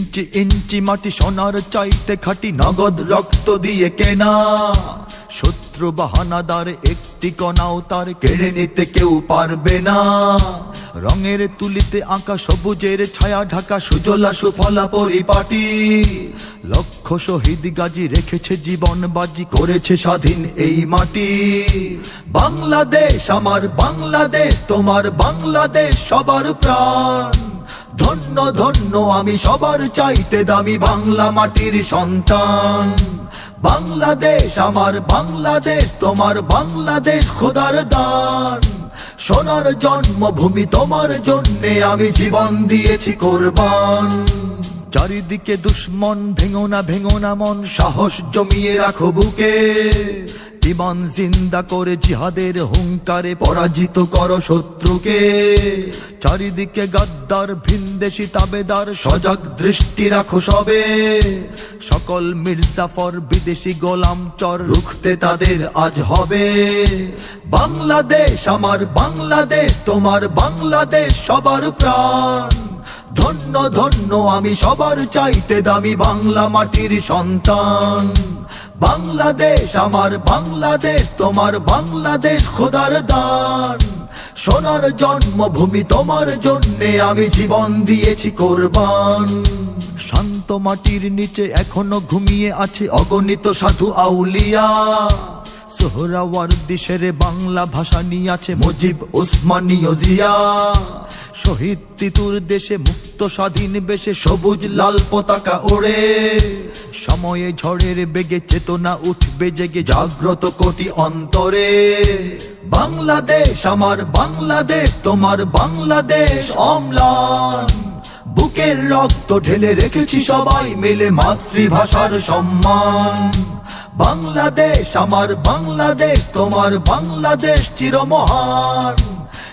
ইঞ্চি ইঞ্চি মাটি সোনার চাইতে খাঁটি, নগদ রক্ত দিয়ে কেনা। শত্রু বাহানাদার একটি কণাও তার কেড়ে নিতে কেউ পারবে না। রঙের তুলিতে আঁকা সবুজের ছায়া ঢাকা সুজলা সুফলা পরিপাটি। লক্ষ শহীদ গাজী রেখেছে জীবন বাজি, করেছে স্বাধীন এই মাটি। বাংলাদেশ আমার বাংলাদেশ, তোমার বাংলাদেশ সবার প্রাণ। ধন্য ধন্য আমি সবার চাইতে দামি বাংলা মাটির সন্তান। বাংলাদেশ আমার বাংলাদেশ, তোমার বাংলাদেশ খোদার দান। সোনার জন্মভূমি তোমার জন্যে আমি জীবন দিয়েছি কোরবান। চারিদিকে দুশ্মন, ভেঙো না মন, সাহস জমিয়ে রাখো বুকে। ইমান জিন্দা করে জিহাদের হুঙ্কারে পরাজিত করো শত্রুকে। চারিদিকে গাদ্দার ভিনদেশি তাবেদার, সজাগ দৃষ্টি রাখো সবে। সকল মির্জাফর বিদেশি গোলাম চর, রুখতে তাদের আজ হবে। বাংলাদেশ আমার বাংলাদেশ, তোমার বাংলাদেশ সবার প্রাণ। ধন্য ধন্য আমি সবার চাইতে দামি বাংলা মাটির সন্তান। বাংলাদেশ আমার বাংলাদেশ, তোমার বাংলাদেশ খোদার দান। সোনার জন্মভূমি তোমার জন্যে আমি জীবন দিয়েছি কোরবান। শান্ত মাটির নিচে এখনো ঘুমিয়ে আছে অগণিত সাধু আউলিয়া। সোহরাওয়ার্দী শেরে বাংলা ভাষা নিয়ে আছে মুজিব, ওসমানী, জিয়া। শহীদ তিতুর দেশে মুক্ত স্বাধীন বেশে সবুজ লাল পতাকা ওড়ে। সময়ে ঝড়ের বেগে চেতনা উঠবে জেগে, জাগ্রত কোটি অন্তরে। বাংলাদেশ আমার বাংলাদেশ, তোমার বাংলাদেশ অম্লান। বুকের রক্ত ঢেলে রেখেছি সবাই মিলে মাতৃভাষার সম্মান। বাংলাদেশ আমার বাংলাদেশ, তোমার বাংলাদেশ চিরমহান।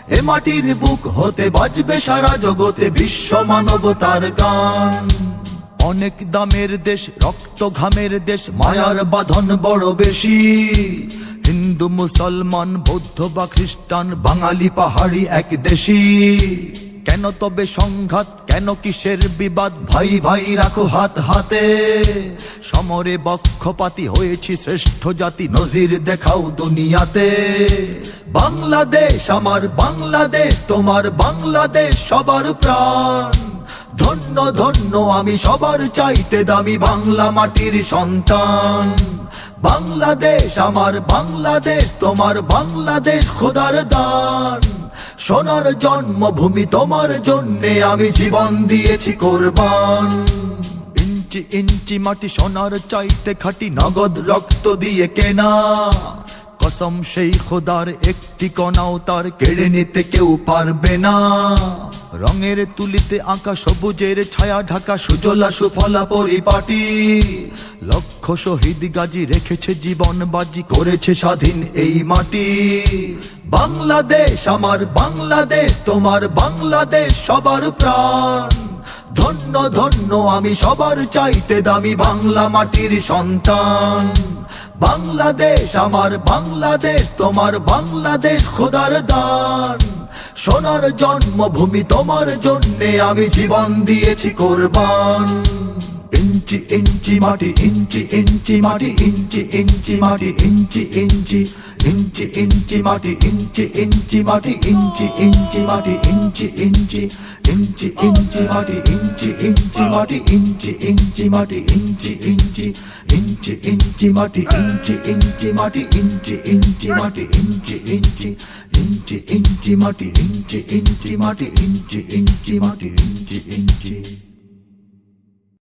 এ মাটির বুক হতে বাজবে সারা জগতে বিশ্ব মানবতার গান। অনেক দামের দেশ, রক্ত ঘামের দেশ, মায়ার বাঁধন বড় বেশি। হিন্দু মুসলমান বৌদ্ধ বা খ্রিস্টান, বাঙালি পাহাড়ি এক দেশি। কেন তবে সংঘাত, কেন কিসের বিবাদ, ভাই ভাই রাখো হাত হাতে। সমরে বক্ষপাতি হয়েছি শ্রেষ্ঠ জাতি, নজির দেখাও দুনিয়াতে। বাংলাদেশ আমার বাংলাদেশ, তোমার বাংলাদেশ সবার প্রাণ। ধন্য ধন্য আমি সবার চাইতে দামি বাংলা মাটির সন্তান। বাংলাদেশ আমার বাংলাদেশ, তোমার বাংলাদেশ খোদার দান। সোনার জন্মভূমি তোমার জন্যে আমি জীবন দিয়েছি কোরবান। ইঞ্চি ইঞ্চি মাটি সোনার চাইতে খাঁটি, নগদ রক্ত দিয়ে কেনা। কসম সেই খোদার একটি কণাও তার কেড়ে নিতে কেউ পারবে না। রঙের তুলিতে আঁকা সবুজের ছায়া ঢাকা সুজলা সুফলা পরিপাটি। লক্ষ শহীদ গাজী রেখেছে জীবন বাজি, করেছে স্বাধীন এই মাটি। বাংলাদেশ আমার বাংলাদেশ, তোমার বাংলাদেশ সবার প্রাণ। ধন্য ধন্য আমি সবার চাইতে দামি বাংলা মাটির সন্তান। বাংলাদেশ আমার বাংলাদেশ, তোমার বাংলাদেশ খোদার দান। সোনার জন্মভূমি তোমার জন্যে আমি জীবন দিয়েছি কোরবান। ইঞ্চি ইঞ্চি মাটি, ইঞ্চি ইঞ্চি মাটি, ইঞ্চি ইঞ্চি মাটি, ইঞ্চি ইঞ্চি ইঞ্চি ইঞ্চি মাটি, ইঞ্চি ইঞ্চি মাটি, ইঞ্চি ইঞ্চি মাটি, ইঞ্চি ইঞ্চি ইঞ্চি ইঞ্চি মাটি, ইঞ্চি ইঞ্চি মাটি, ইঞ্চি ইঞ্চি মাটি, ইঞ্চি ইঞ্চি ইঞ্চি ইঞ্চি মাটি, ইঞ্চি ইঞ্চি মাটি, ইঞ্চি ইঞ্চি মাটি, ইঞ্চি ইঞ্চি ইঞ্চি ইঞ্চি মাটি, ইঞ্চি ইঞ্চি মাটি, ইঞ্চি ইঞ্চি মাটি, ইঞ্চি ইঞ্চি।